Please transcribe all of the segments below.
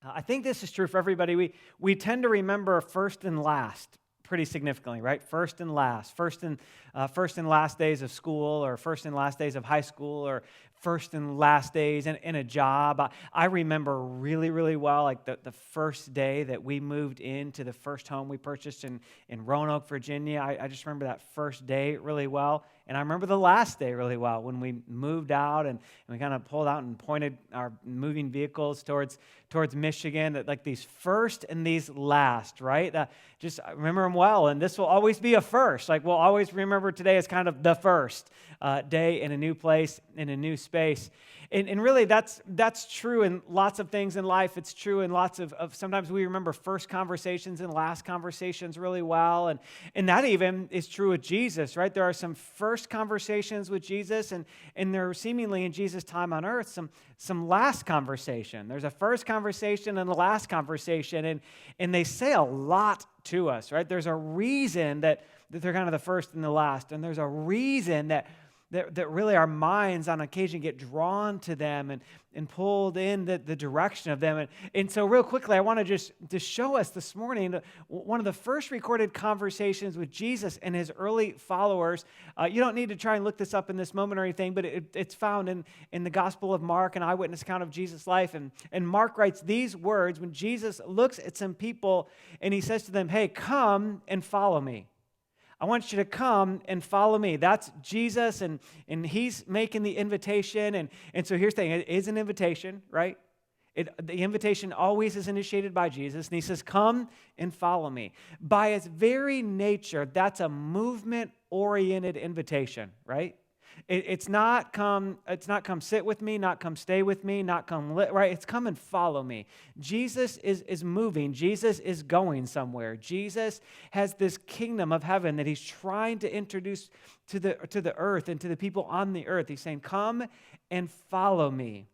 I think this is true for everybody. We tend to remember first and last pretty significantly, right? First and last, first and last days of school, or first and last days of high school, or first and last days in a job. I remember really, really well, like the first day that we moved into the first home we purchased in Roanoke, Virginia. I just remember that first day really well. And I remember the last day really well when we moved out and we kind of pulled out and pointed our moving vehicles towards Michigan. That like these first and these last, right? Just I remember them well, and this will always be a first. Like we'll always remember today as kind of the first day in a new place, in a new space. And really that's true in lots of things in life. It's true in lots of sometimes we remember first conversations and last conversations really well. And that even is true with Jesus, right? There are some first conversations with Jesus, and there are seemingly in Jesus' time on earth some last conversation. There's a first conversation and a last conversation, and they say a lot to us, right? There's a reason that they're kind of the first and the last, and there's a reason that really our minds on occasion get drawn to them and pulled in the direction of them. And so real quickly, I want to just show us this morning one of the first recorded conversations with Jesus and his early followers. You don't need to try and look this up in this moment or anything, but it's found in the Gospel of Mark, an eyewitness account of Jesus' life. And Mark writes these words when Jesus looks at some people and he says to them, "Hey, come and follow me. I want you to come and follow me." That's Jesus, and he's making the invitation. And so here's the thing. It is an invitation, right? The invitation always is initiated by Jesus. And he says, "Come and follow me." By its very nature, that's a movement-oriented invitation, right? It's not come sit with me, not come stay with me, not come, right? It's come and follow me. Jesus is moving. Jesus is going somewhere. Jesus has this kingdom of heaven that he's trying to introduce to the earth and to the people on the earth. He's saying, "Come and follow me."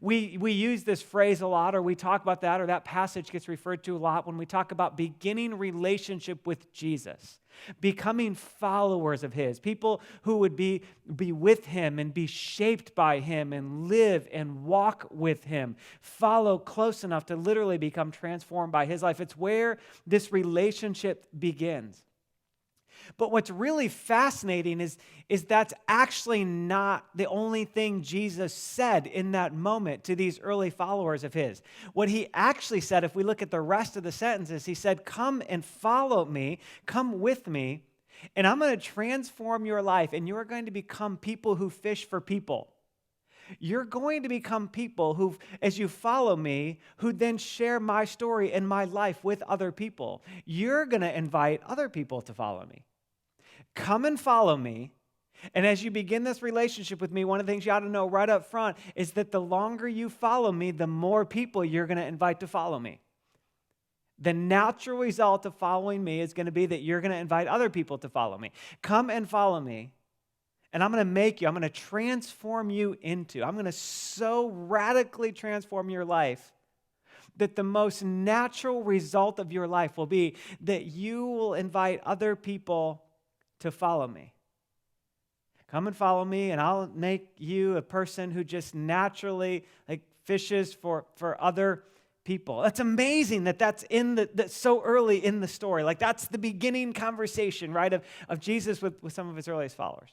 We use this phrase a lot, or we talk about that, or that passage gets referred to a lot when we talk about beginning relationship with Jesus, becoming followers of his, people who would be with him and be shaped by him and live and walk with him, follow close enough to literally become transformed by his life. It's where this relationship begins. But what's really fascinating is that's actually not the only thing Jesus said in that moment to these early followers of his. What he actually said, if we look at the rest of the sentences, he said, "Come and follow me, come with me, and I'm going to transform your life, and you're going to become people who fish for people. You're going to become people who, as you follow me, who then share my story and my life with other people. You're going to invite other people to follow me. Come and follow me. And as you begin this relationship with me, one of the things you ought to know right up front is that the longer you follow me, the more people you're going to invite to follow me. The natural result of following me is going to be that you're going to invite other people to follow me. Come and follow me. And I'm going to transform you I'm going to so radically transform your life that the most natural result of your life will be that you will invite other people to follow me. Come and follow me, and I'll make you a person who just naturally fishes for other people. That's amazing that's that's so early in the story. That's the beginning conversation, right, of Jesus with some of his earliest followers.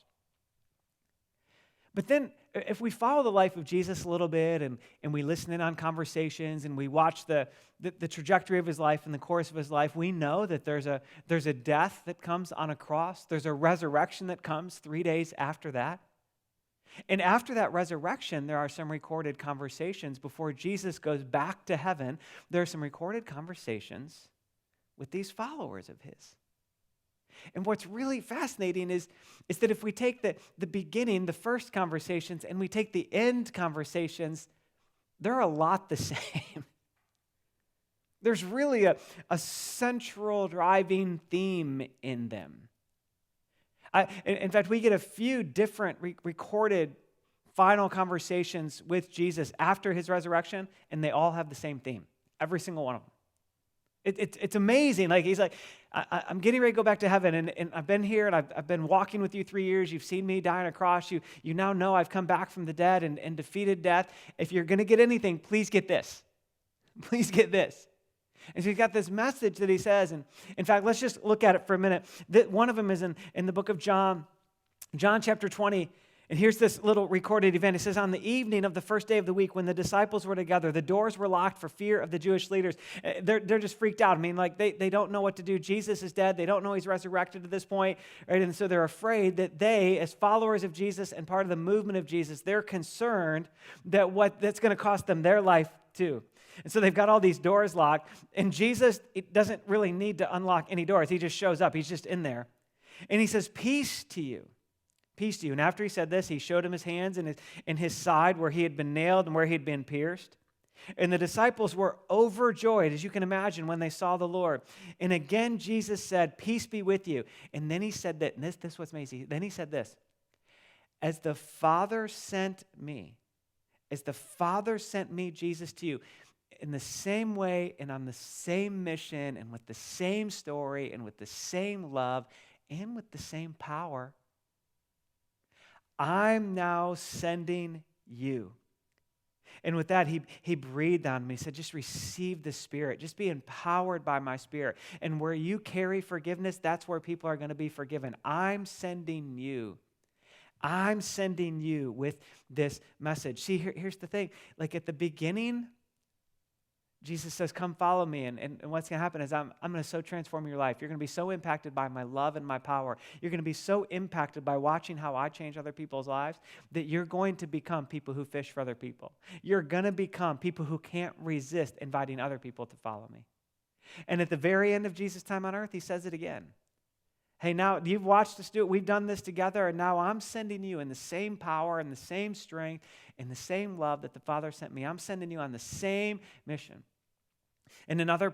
But then if we follow the life of Jesus a little bit and we listen in on conversations and we watch the trajectory of his life and the course of his life, we know that there's a death that comes on a cross. There's a resurrection that comes 3 days after that. And after that resurrection, there are some recorded conversations. Before Jesus goes back to heaven, there are some recorded conversations with these followers of his. And what's really fascinating is that if we take the beginning, the first conversations, and we take the end conversations, they're a lot the same. There's really a central driving theme in them. In fact, we get a few different recorded final conversations with Jesus after his resurrection, and they all have the same theme, every single one of them. It's amazing. He's like, I'm getting ready to go back to heaven, and I've been here, and I've been walking with you 3 years. You've seen me die on a cross. You now know I've come back from the dead and defeated death. If you're going to get anything, please get this. Please get this. And so he's got this message that he says, and in fact, let's just look at it for a minute. One of them is in the book of John chapter 20, and here's this little recorded event. It says, on the evening of the first day of the week, when the disciples were together, the doors were locked for fear of the Jewish leaders. They're just freaked out. I mean, like they don't know what to do. Jesus is dead. They don't know he's resurrected at this point, right? And so they're afraid that they, as followers of Jesus and part of the movement of Jesus, they're concerned that that's going to cost them their life too. And so they've got all these doors locked, and Jesus, it doesn't really need to unlock any doors. He just shows up. He's just in there. And he says, peace to you. Peace to you. And after he said this, he showed him his hands and his side where he had been nailed and where he had been pierced. And the disciples were overjoyed, as you can imagine, when they saw the Lord. And again, Jesus said, peace be with you. And then he said that, and this was amazing. Then he said this, as the Father sent me, Jesus, to you, in the same way and on the same mission and with the same story and with the same love and with the same power, I'm now sending you. And with that, he breathed on me. He said, just receive the Spirit. Just be empowered by my Spirit. And where you carry forgiveness, that's where people are going to be forgiven. I'm sending you. I'm sending you with this message. See, here's the thing. Like at the beginning, Jesus says, come follow me. And what's going to happen is I'm going to so transform your life. You're going to be so impacted by my love and my power. You're going to be so impacted by watching how I change other people's lives that you're going to become people who fish for other people. You're going to become people who can't resist inviting other people to follow me. And at the very end of Jesus' time on earth, he says it again. Hey, now you've watched us do it. We've done this together, and now I'm sending you in the same power and the same strength and the same love that the Father sent me. I'm sending you on the same mission. In another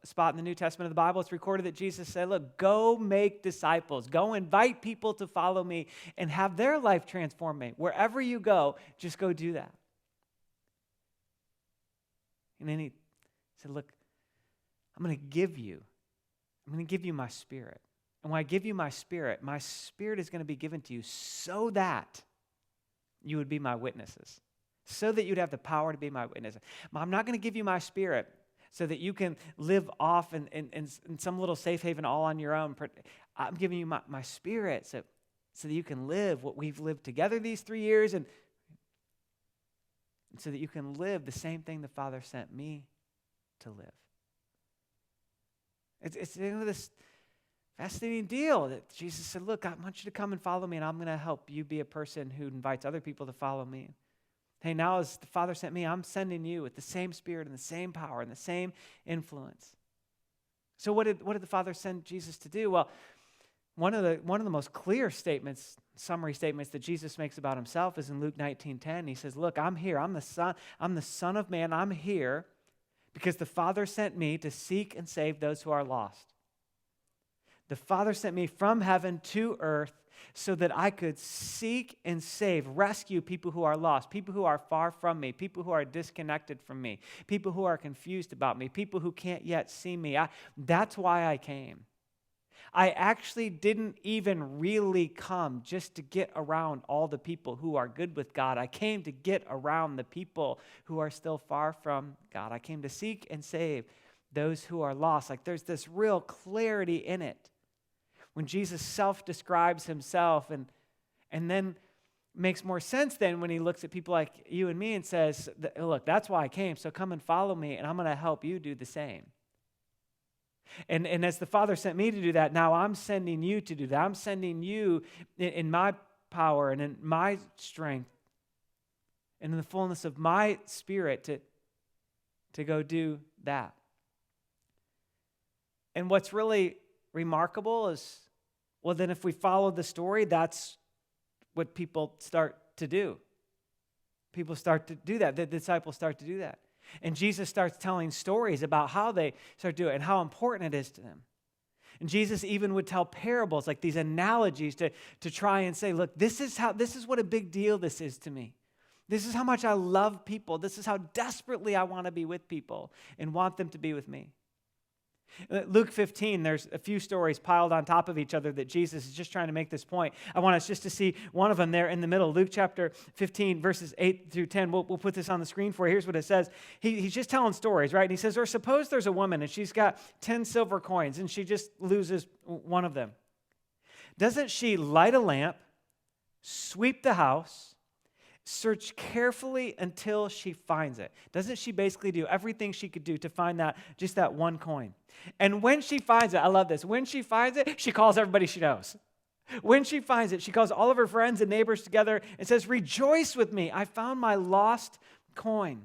spot in the New Testament of the Bible, it's recorded that Jesus said, look, go make disciples. Go invite people to follow me and have their life transform me. Wherever you go, just go do that. And then he said, look, I'm going to give you my Spirit. And when I give you my Spirit is going to be given to you so that you would be my witnesses, so that you'd have the power to be my witnesses. I'm not going to give you my Spirit so that you can live off in some little safe haven all on your own. I'm giving you my Spirit so that you can live what we've lived together these 3 years and so that you can live the same thing the Father sent me to live. It's this fascinating deal that Jesus said, look, I want you to come and follow me, and I'm going to help you be a person who invites other people to follow me. Hey, now as the Father sent me, I'm sending you with the same Spirit and the same power and the same influence. So what did the Father send Jesus to do? Well, one of the most clear summary statements that Jesus makes about himself is in Luke 19:10. He says, look, I'm here. I'm the Son of Man. I'm here because the Father sent me to seek and save those who are lost. The Father sent me from heaven to earth so that I could seek and save, rescue people who are lost, people who are far from me, people who are disconnected from me, people who are confused about me, people who can't yet see me. That's why I came. I actually didn't even really come just to get around all the people who are good with God. I came to get around the people who are still far from God. I came to seek and save those who are lost. Like there's this real clarity in it. When Jesus self-describes himself and then makes more sense then when he looks at people like you and me and says, look, that's why I came, so come and follow me, and I'm going to help you do the same. And as the Father sent me to do that, now I'm sending you to do that. I'm sending you in my power and in my strength and in the fullness of my Spirit to go do that. And what's really remarkable is, well, then if we follow the story, that's what people start to do. People start to do that. The disciples start to do that. And Jesus starts telling stories about how they start to do it and how important it is to them. And Jesus even would tell parables, like these analogies to try and say, look, this is what a big deal this is to me. This is how much I love people. This is how desperately I want to be with people and want them to be with me. Luke 15, there's a few stories piled on top of each other that Jesus is just trying to make this point. I want us just to see one of them there in the middle. Luke chapter 15, verses 8 through 10. We'll put this on the screen for you. Here's what it says. He's just telling stories, right? And he says, or suppose there's a woman and she's got 10 silver coins and she just loses one of them. Doesn't she light a lamp, sweep the house, search carefully until she finds it? Doesn't she basically do everything she could do to find just that one coin? And when she finds it, I love this. When she finds it, she calls everybody she knows. When she finds it, she calls all of her friends and neighbors together and says, rejoice with me. I found my lost coin.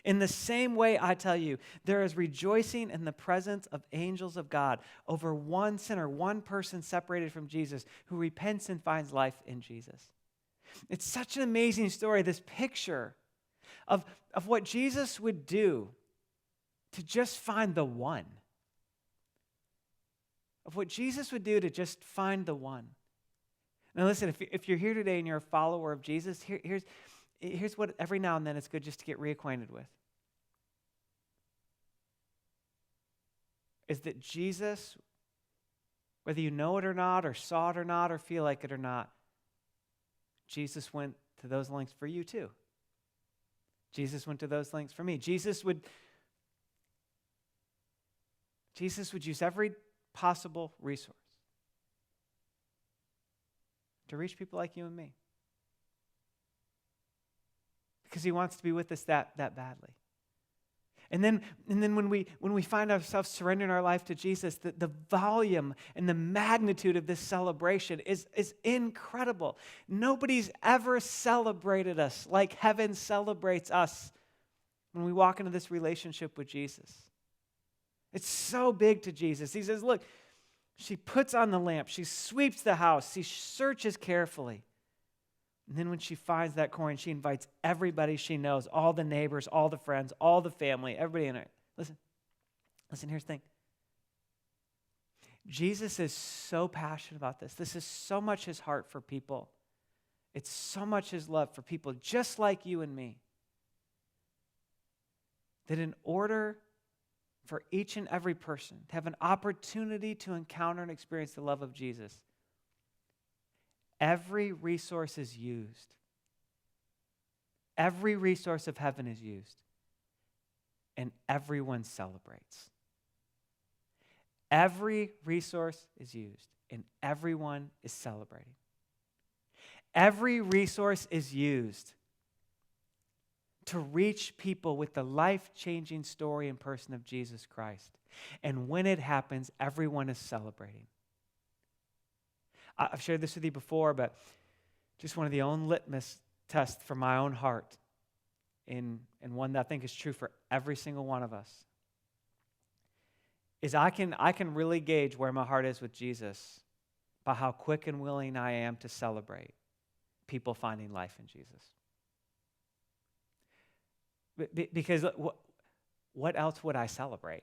In the same way, I tell you, there is rejoicing in the presence of angels of God over one sinner, one person separated from Jesus who repents and finds life in Jesus. It's such an amazing story, this picture of what Jesus would do to just find the one. Of what Jesus would do to just find the one. Now listen, if you're here today and you're a follower of Jesus, here's what every now and then it's good just to get reacquainted with. Is that Jesus, whether you know it or not, or saw it or not, or feel like it or not, Jesus went to those lengths for you too. Jesus went to those lengths for me. Jesus would use every possible resource to reach people like you and me. Because he wants to be with us that badly. And then when we find ourselves surrendering our life to Jesus, the volume and the magnitude of this celebration is incredible. Nobody's ever celebrated us like heaven celebrates us when we walk into this relationship with Jesus. It's so big to Jesus. He says, look, she puts on the lamp, she sweeps the house, she searches carefully. And then when she finds that coin, she invites everybody she knows, all the neighbors, all the friends, all the family, everybody in it. Listen, here's the thing. Jesus is so passionate about this. This is so much his heart for people. It's so much his love for people just like you and me. That in order for each and every person to have an opportunity to encounter and experience the love of Jesus, every resource is used. Every resource of heaven is used. And everyone celebrates. Every resource is used, and everyone is celebrating. Every resource is used to reach people with the life-changing story and person of Jesus Christ. And when it happens, everyone is celebrating. I've shared this with you before, but just one of the own litmus tests for my own heart, and one that I think is true for every single one of us, is I can really gauge where my heart is with Jesus by how quick and willing I am to celebrate people finding life in Jesus. Because what else would I celebrate?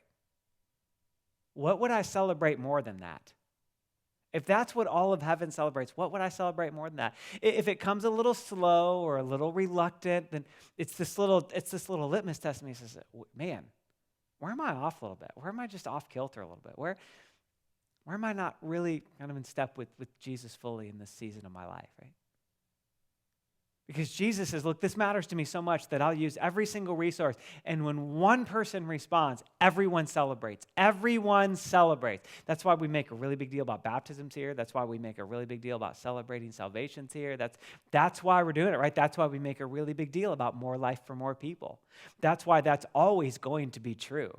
What would I celebrate more than that? If that's what all of heaven celebrates, what would I celebrate more than that? If it comes a little slow or a little reluctant, then it's this little litmus test. And he says, man, where am I off a little bit? Where am I just off kilter a little bit? Where am I not really kind of in step with Jesus fully in this season of my life, right? Because Jesus says, look, this matters to me so much that I'll use every single resource. And when one person responds, everyone celebrates. Everyone celebrates. That's why we make a really big deal about baptisms here. That's why we make a really big deal about celebrating salvations here. That's why we're doing it, right? That's why we make a really big deal about more life for more people. That's why that's always going to be true.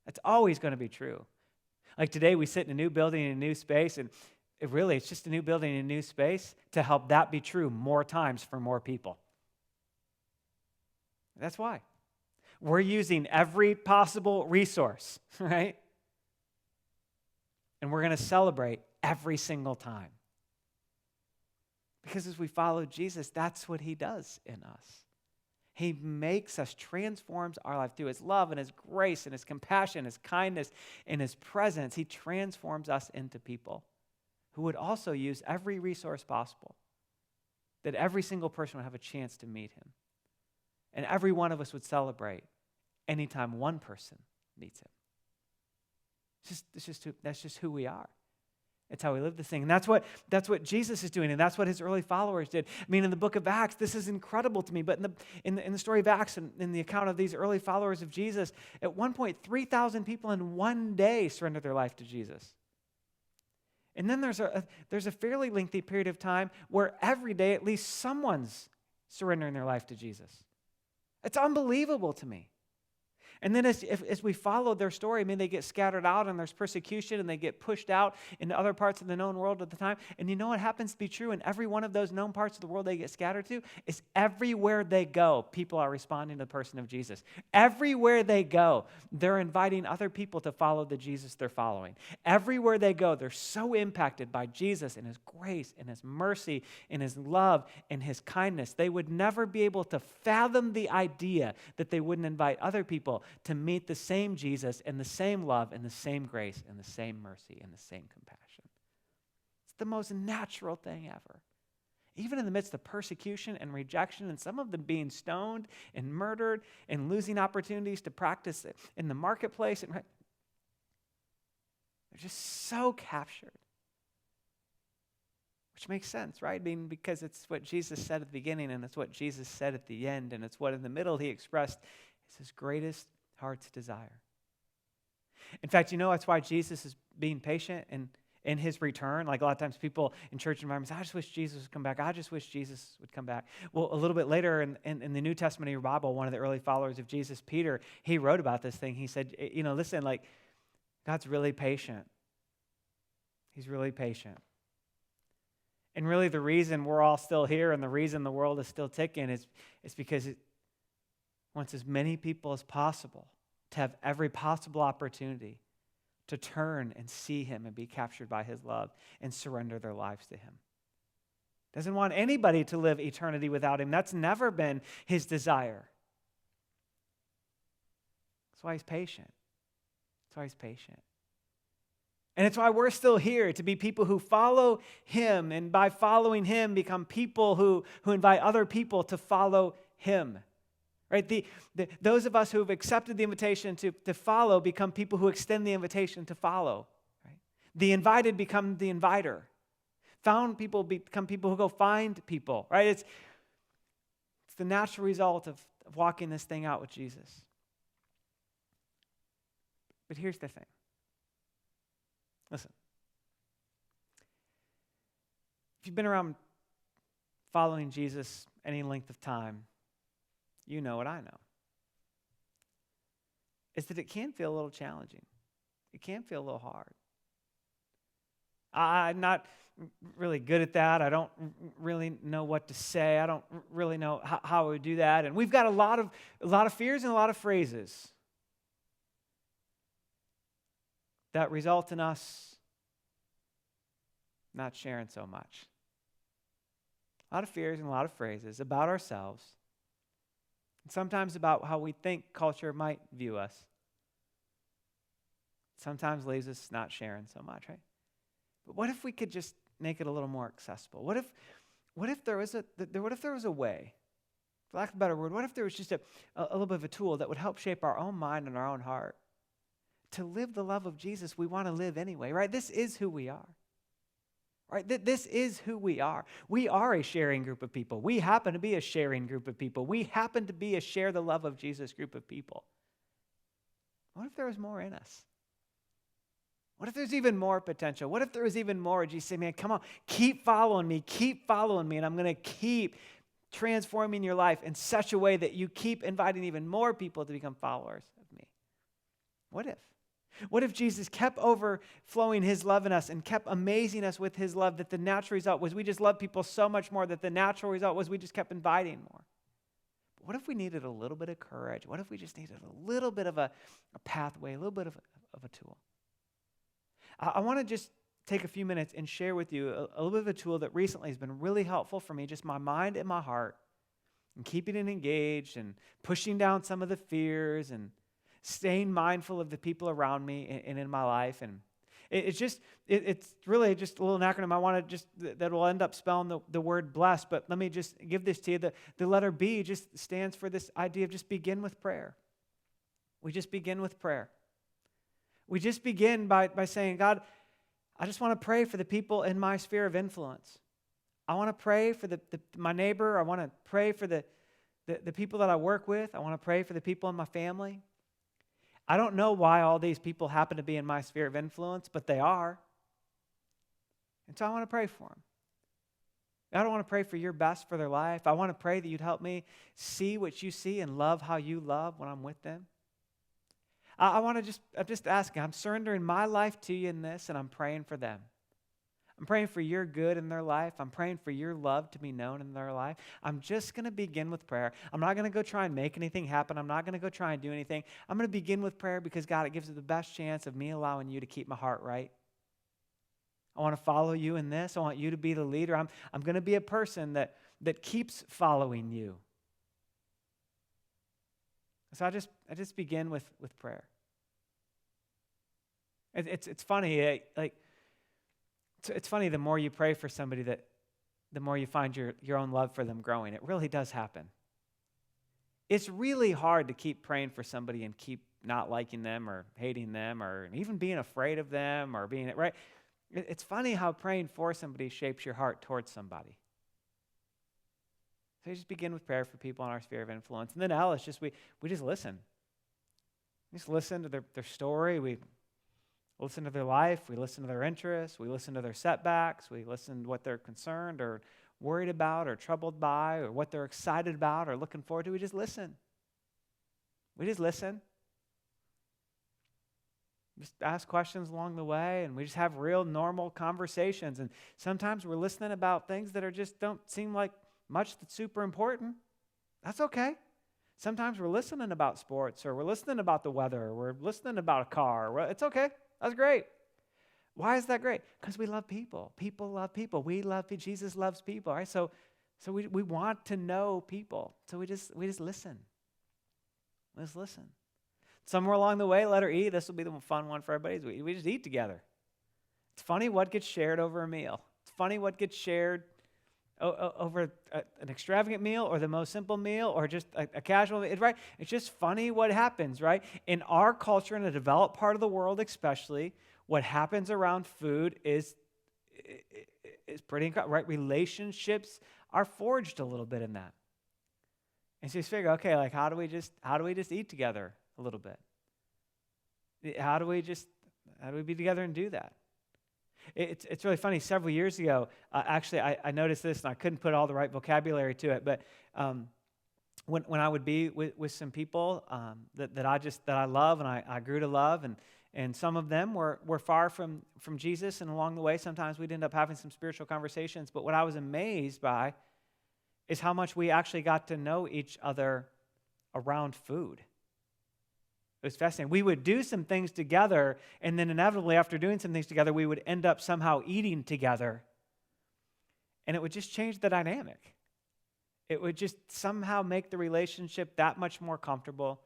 That's always going to be true. Like today, we sit in a new building in a new space, and it's just a new building in a new space to help that be true more times for more people. That's why. We're using every possible resource, right? And we're going to celebrate every single time. Because as we follow Jesus, that's what he does in us. He makes us, transforms our life through his love and his grace and his compassion, his kindness, and his presence. He transforms us into people who would also use every resource possible, that every single person would have a chance to meet him. And every one of us would celebrate anytime one person meets him. That's just who we are. It's how we live this thing. And that's what Jesus is doing, and that's what his early followers did. I mean, in the book of Acts, this is incredible to me, but in the story of Acts, and in the account of these early followers of Jesus, at one point, 3,000 people in one day surrendered their life to Jesus. And then there's a fairly lengthy period of time where every day at least someone's surrendering their life to Jesus. It's unbelievable to me. And then as we follow their story, I mean, they get scattered out and there's persecution and they get pushed out into other parts of the known world at the time. And you know what happens to be true in every one of those known parts of the world they get scattered to? Is everywhere they go, people are responding to the person of Jesus. Everywhere they go, they're inviting other people to follow the Jesus they're following. Everywhere they go, they're so impacted by Jesus and his grace and his mercy and his love and his kindness. They would never be able to fathom the idea that they wouldn't invite other people to meet the same Jesus and the same love and the same grace and the same mercy and the same compassion. It's the most natural thing ever. Even in the midst of persecution and rejection and some of them being stoned and murdered and losing opportunities to practice it in the marketplace, and they're just so captured. Which makes sense, right? I mean, because it's what Jesus said at the beginning and it's what Jesus said at the end and it's what in the middle he expressed is his greatest heart's desire. In fact, you know, that's why Jesus is being patient and in his return. Like a lot of times people in church environments, I just wish Jesus would come back. I just wish Jesus would come back. Well, a little bit later in the New Testament of your Bible, one of the early followers of Jesus, Peter, he wrote about this thing. He said, you know, listen, like God's really patient. He's really patient. And really the reason we're all still here and the reason the world is still ticking is because it wants as many people as possible to have every possible opportunity to turn and see him and be captured by his love and surrender their lives to him. Doesn't want anybody to live eternity without him. That's never been his desire. That's why he's patient. That's why he's patient. And it's why we're still here, to be people who follow him, and by following him become people who invite other people to follow him. Right? Those of us who have accepted the invitation to follow become people who extend the invitation to follow. Right? The invited become the inviter. Found people become people who go find people. Right? It's the natural result of walking this thing out with Jesus. But here's the thing. Listen. If you've been around following Jesus any length of time, you know what I know. Is that it can feel a little challenging. It can feel a little hard. I'm not really good at that. I don't really know what to say. I don't really know how I would do that. And we've got a lot of fears and a lot of phrases that result in us not sharing so much. A lot of fears and a lot of phrases about ourselves, and sometimes about how we think culture might view us. Sometimes leaves us not sharing so much, right? But what if we could just make it a little more accessible? What if there was a way, for lack of a better word, what if there was just a little bit of a tool that would help shape our own mind and our own heart to live the love of Jesus we want to live anyway, right? This is who we are. Right? This is who we are. We are a sharing group of people. We happen to be a sharing group of people. We happen to be a share the love of Jesus group of people. What if there was more in us? What if there's even more potential? What if there was even more? Jesus say, man, come on, keep following me, and I'm going to keep transforming your life in such a way that you keep inviting even more people to become followers of me. What if? What if Jesus kept overflowing his love in us and kept amazing us with his love, that the natural result was we just love people so much more, that the natural result was we just kept inviting more? But what if we needed a little bit of courage? What if we just needed a little bit of a pathway, a little bit of a tool? I want to just take a few minutes and share with you a little bit of a tool that recently has been really helpful for me, just my mind and my heart, and keeping it engaged and pushing down some of the fears and staying mindful of the people around me and in my life. And it's really just a little acronym I want to just, that will end up spelling the word blessed, but let me just give this to you. The letter B just stands for this idea of just begin with prayer. We just begin with prayer. We just begin by saying, God, I just want to pray for the people in my sphere of influence. I want to pray for my neighbor. I want to pray for the people that I work with. I want to pray for the people in my family. I don't know why all these people happen to be in my sphere of influence, but they are. And so I want to pray for them. I don't want to pray for your best for their life. I want to pray that you'd help me see what you see and love how you love when I'm with them. I'm just asking, I'm surrendering my life to you in this, and I'm praying for them. I'm praying for your good in their life. I'm praying for your love to be known in their life. I'm just going to begin with prayer. I'm not going to go try and make anything happen. I'm not going to go try and do anything. I'm going to begin with prayer because, God, it gives it the best chance of me allowing you to keep my heart right. I want to follow you in this. I want you to be the leader. I'm going to be a person that keeps following you. So I just begin with prayer. It's funny, it's funny, the more you pray for somebody, the more you find your own love for them growing. It really does happen. It's really hard to keep praying for somebody and keep not liking them or hating them or even being afraid of them or being, right? It's funny how praying for somebody shapes your heart towards somebody. So you just begin with prayer for people in our sphere of influence. And then Alice, we just listen. We just listen to their story. We listen to their life. We listen to their interests. We listen to their setbacks. We listen to what they're concerned or worried about or troubled by or what they're excited about or looking forward to. We just listen. We just listen. Just ask questions along the way, and we just have real normal conversations. And sometimes we're listening about things that just don't seem like much that's super important. That's okay. Sometimes we're listening about sports, or we're listening about the weather, or we're listening about a car. It's okay. That's great. Why is that great? Because we love people. People love people. We love people. Jesus loves people, right? So we want to know people. So we just listen. Let's listen. Somewhere along the way, letter E, this will be the fun one for everybody, we just eat together. It's funny what gets shared over a meal. It's funny what gets shared over an extravagant meal or the most simple meal or just a casual meal, right? It's just funny what happens, right? In our culture, in a developed part of the world especially, what happens around food is pretty incredible, right? Relationships are forged a little bit in that. And so you figure, okay, like how do we just eat together a little bit? How do we be together and do that? It's really funny. Several years ago, actually, I noticed this, and I couldn't put all the right vocabulary to it. But when I would be with some people that I love and I grew to love, and some of them were far from Jesus, and along the way, sometimes we'd end up having some spiritual conversations. But what I was amazed by is how much we actually got to know each other around food. It was fascinating. We would do some things together, and then inevitably after doing some things together, we would end up somehow eating together. And it would just change the dynamic. It would just somehow make the relationship that much more comfortable,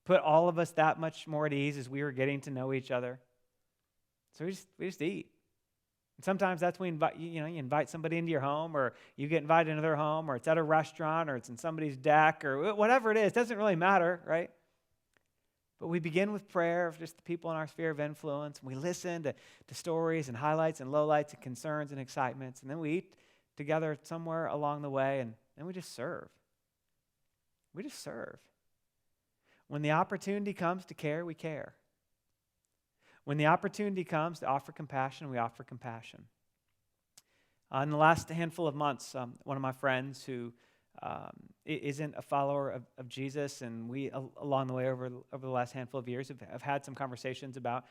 put all of us that much more at ease as we were getting to know each other. So we just eat. And sometimes that's when you invite somebody into your home, or you get invited into their home, or it's at a restaurant, or it's in somebody's deck, or whatever it is. It doesn't really matter, right? But we begin with prayer of just the people in our sphere of influence, and we listen to stories and highlights and lowlights and concerns and excitements, and then we eat together somewhere along the way, and then we just serve. We just serve. When the opportunity comes to care, we care. When the opportunity comes to offer compassion, we offer compassion. In the last handful of months, one of my friends who isn't a follower of Jesus, and we, along the way over the last handful of years, have had some conversations about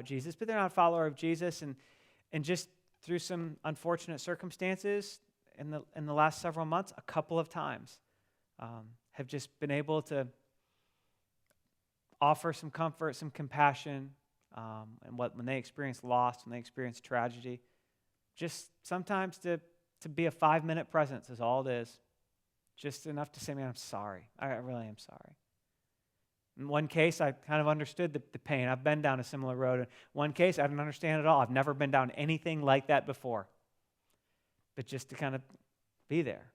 Jesus, but they're not a follower of Jesus, and just through some unfortunate circumstances in the last several months, a couple of times, have just been able to offer some comfort, some compassion, and when they experience loss, when they experience tragedy, just sometimes to be a 5-minute presence is all it is. Just enough to say, man, I'm sorry. I really am sorry. In one case, I kind of understood the pain. I've been down a similar road. In one case, I didn't understand it at all. I've never been down anything like that before. But just to kind of be there.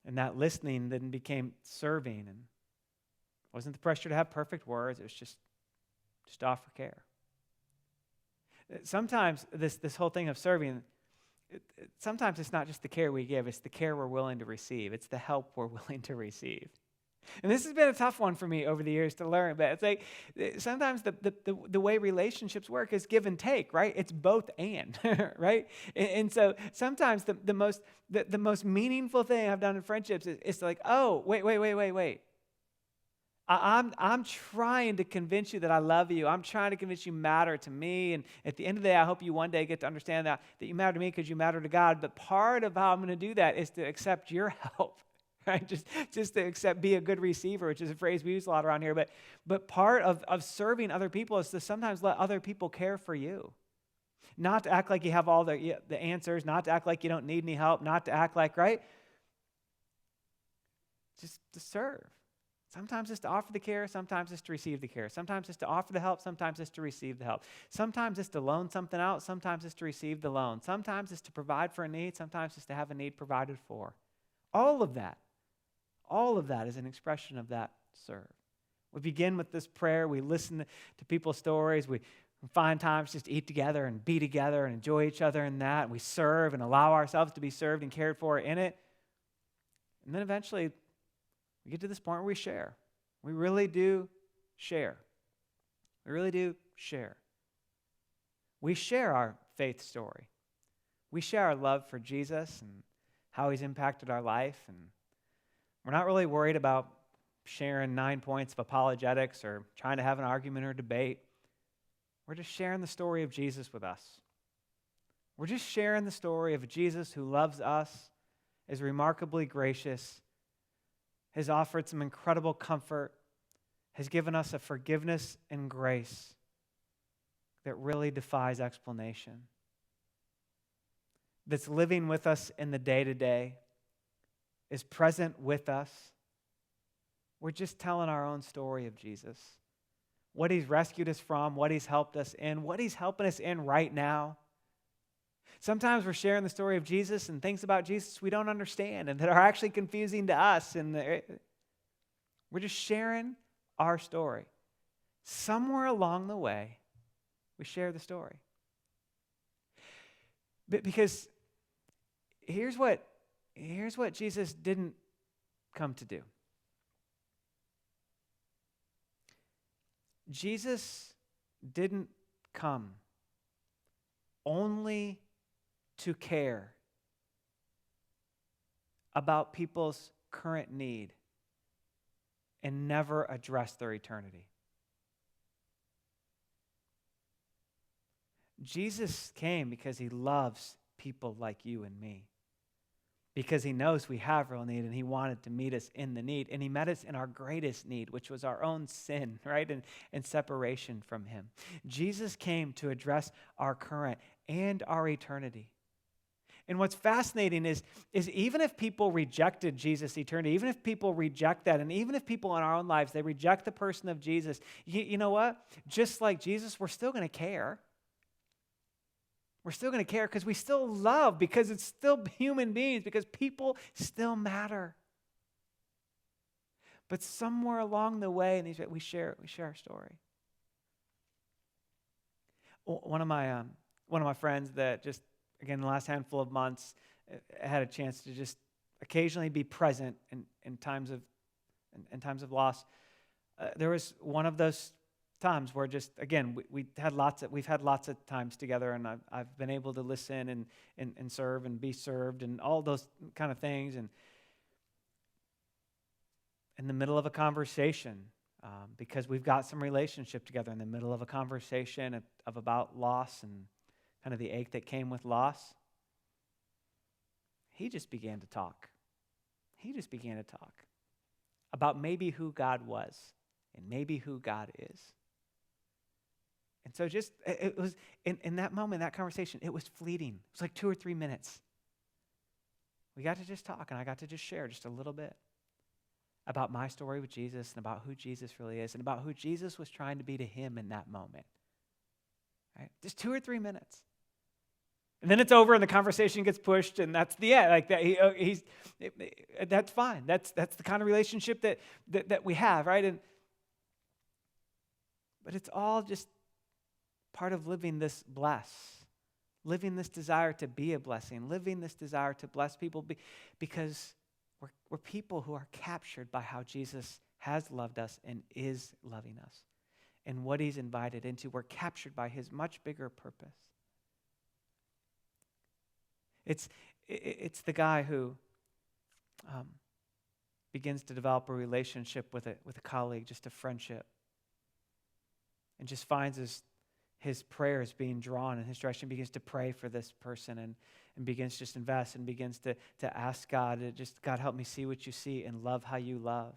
And that listening then became serving. And it wasn't the pressure to have perfect words. It was just Just offer care. Sometimes this whole thing of serving, sometimes it's not just the care we give, it's the care we're willing to receive. It's the help we're willing to receive. And this has been a tough one for me over the years to learn, but it's like sometimes the way relationships work is give and take, right? It's both and, right? And so sometimes the most meaningful thing I've done in friendships is like, oh, wait. I'm trying to convince you that I love you. I'm trying to convince you matter to me. And at the end of the day, I hope you one day get to understand that you matter to me because you matter to God. But part of how I'm going to do that is to accept your help. Right? Just to accept, be a good receiver, which is a phrase we use a lot around here. But part of serving other people is to sometimes let other people care for you. Not to act like you have all the answers, not to act like you don't need any help, not to act like, right? Just to serve. Sometimes it's to offer the care, sometimes it's to receive the care. Sometimes it's to offer the help, sometimes it's to receive the help. Sometimes it's to loan something out, sometimes it's to receive the loan. Sometimes it's to provide for a need, sometimes it's to have a need provided for. All of that is an expression of that serve. We begin with this prayer. We listen to people's stories. We find times just to eat together and be together and enjoy each other in that. And we serve and allow ourselves to be served and cared for in it. And then eventually we get to this point where we share. We really do share. We really do share. We share our faith story. We share our love for Jesus and how he's impacted our life. And we're not really worried about sharing 9 points of apologetics or trying to have an argument or debate. We're just sharing the story of Jesus with us. We're just sharing the story of Jesus who loves us, is remarkably gracious, has offered some incredible comfort, has given us a forgiveness and grace that really defies explanation, that's living with us in the day-to-day, is present with us. We're just telling our own story of Jesus, what he's rescued us from, what he's helped us in, what he's helping us in right now. Sometimes we're sharing the story of Jesus and things about Jesus we don't understand and that are actually confusing to us. And we're just sharing our story. Somewhere along the way, we share the story. Because here's what Jesus didn't come to do. Jesus didn't come only to care about people's current need and never address their eternity. Jesus came because he loves people like you and me, because he knows we have real need and he wanted to meet us in the need, and he met us in our greatest need, which was our own sin, right, and separation from him. Jesus came to address our current and our eternity. And what's fascinating is even if people rejected Jesus' eternity, even if people reject that, and even if people in our own lives, they reject the person of Jesus, you know what? Just like Jesus, we're still going to care. We're still going to care because we still love, because it's still human beings, because people still matter. But somewhere along the way, we share our story. One of my friends that just, again, the last handful of months, had a chance to just occasionally be present in times of loss. There was one of those times where just, again, we've had lots of times together, and I've been able to listen and serve and be served and all those kind of things. And in the middle of a conversation, because we've got some relationship together, in the middle of a conversation of about loss and kind of the ache that came with loss, he just began to talk. He just began to talk about maybe who God was and maybe who God is. And so just, it was, in that moment, that conversation, it was fleeting. It was like 2 or 3 minutes. We got to just talk, and I got to just share just a little bit about my story with Jesus and about who Jesus really is and about who Jesus was trying to be to him in that moment. Right? Just 2 or 3 minutes. And then it's over and the conversation gets pushed, and that's the end. Like that, that's fine. That's the kind of relationship that we have, right? But it's all just part of living this living this desire to be a blessing, living this desire to bless people because we're people who are captured by how Jesus has loved us and is loving us and what he's invited into. We're captured by his much bigger purpose. It's the guy who begins to develop a relationship with a colleague, just a friendship, and just finds his prayers being drawn in his direction, begins to pray for this person and begins to just invest and begins to ask God, God, help me see what you see and love how you love.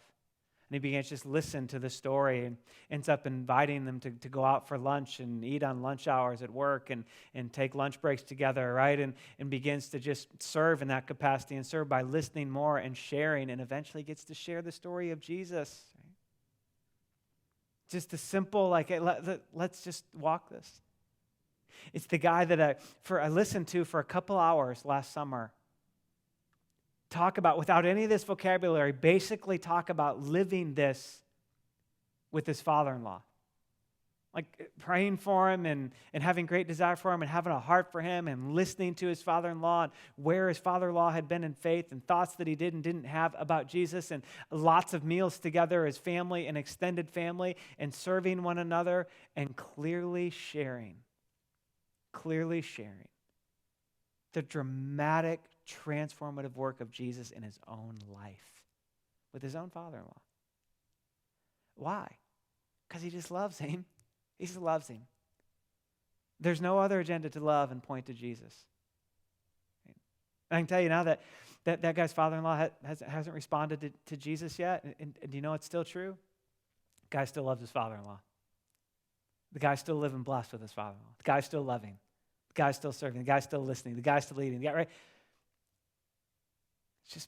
And he begins to just listen to the story and ends up inviting them to go out for lunch and eat on lunch hours at work and take lunch breaks together, right? And begins to just serve in that capacity and serve by listening more and sharing, and eventually gets to share the story of Jesus. Right? Just a simple, let's just walk this. It's the guy that I listened to for a couple hours last summer talk about, without any of this vocabulary, basically talk about living this with his father-in-law. Like praying for him and having great desire for him and having a heart for him and listening to his father-in-law and where his father-in-law had been in faith and thoughts that he did and didn't have about Jesus, and lots of meals together as family and extended family and serving one another and clearly sharing the dramatic, transformative work of Jesus in his own life with his own father-in-law. Why? Because he just loves him. He just loves him. There's no other agenda to love and point to Jesus. I can tell you now that guy's father-in-law hasn't responded to Jesus yet. And do you know it's still true? The guy still loves his father-in-law. The guy's still living blessed with his father-in-law. The guy's still loving. The guy's still serving. The guy's still listening. The guy's still leading. Right? It's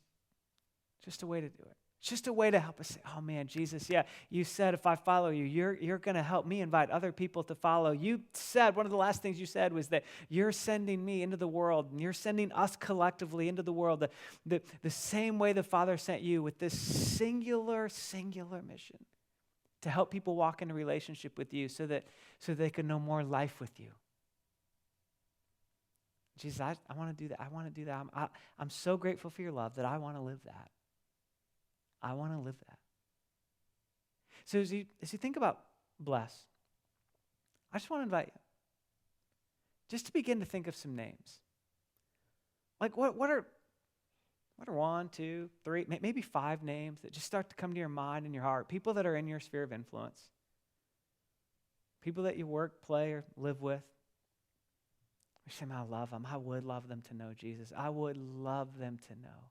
just a way to do it. It's just a way to help us say, oh man, Jesus, yeah, you said if I follow you, you're going to help me invite other people to follow. You said, one of the last things you said was that you're sending me into the world, and you're sending us collectively into the world the same way the Father sent you, with this singular mission to help people walk in a relationship with you so they can know more life with you. Jesus, I want to do that. I want to do that. I'm so grateful for your love that I want to live that. I want to live that. So as you think about bless, I just want to invite you just to begin to think of some names. Like what are 1, 2, 3, maybe 5 names that just start to come to your mind and your heart? People that are in your sphere of influence. People that you work, play, or live with. I say, I love them. I would love them to know Jesus. I would love them to know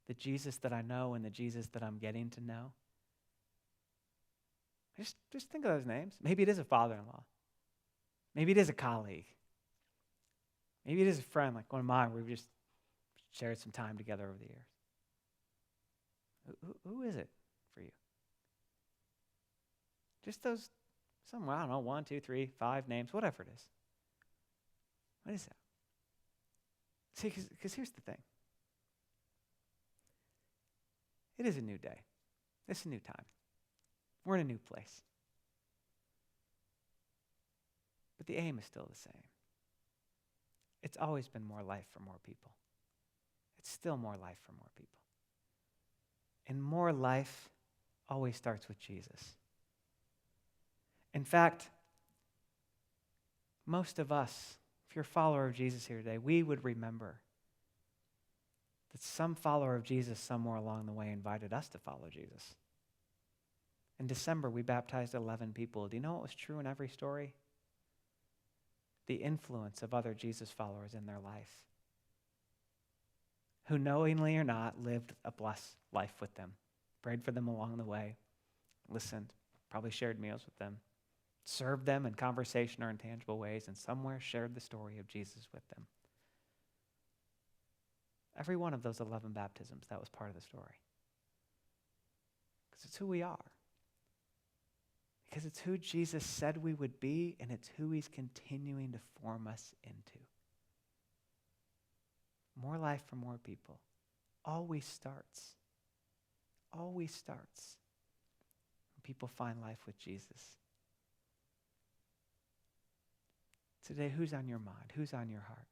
the Jesus that I know and the Jesus that I'm getting to know. Just think of those names. Maybe it is a father-in-law. Maybe it is a colleague. Maybe it is a friend like one of mine where we've just shared some time together over the years. Who is it for you? Just those, I don't know, 1, 2, 3, 5 names, whatever it is. What is that? See, because here's the thing. It is a new day. It's a new time. We're in a new place. But the aim is still the same. It's always been more life for more people. It's still more life for more people. And more life always starts with Jesus. In fact, most of us, if you're a follower of Jesus here today, we would remember that some follower of Jesus somewhere along the way invited us to follow Jesus. In December, we baptized 11 people. Do you know what was true in every story? The influence of other Jesus followers in their life, who knowingly or not lived a blessed life with them, prayed for them along the way, listened, probably shared meals with them, served them in conversation or in tangible ways, and somewhere shared the story of Jesus with them. Every one of those 11 baptisms, that was part of the story. Because it's who we are. Because it's who Jesus said we would be, and it's who he's continuing to form us into. More life for more people. Always starts when people find life with Jesus. Today, who's on your mind? Who's on your heart?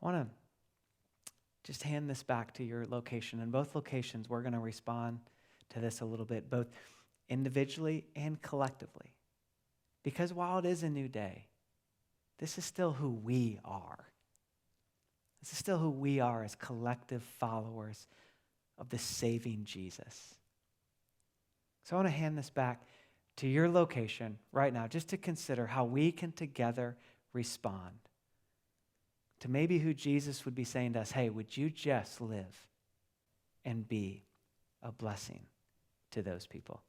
I want to just hand this back to your location. In both locations, we're going to respond to this a little bit, both individually and collectively. Because while it is a new day, this is still who we are. This is still who we are as collective followers of the saving Jesus. So I want to hand this back to your location right now, just to consider how we can together respond to maybe who Jesus would be saying to us, hey, would you just live and be a blessing to those people?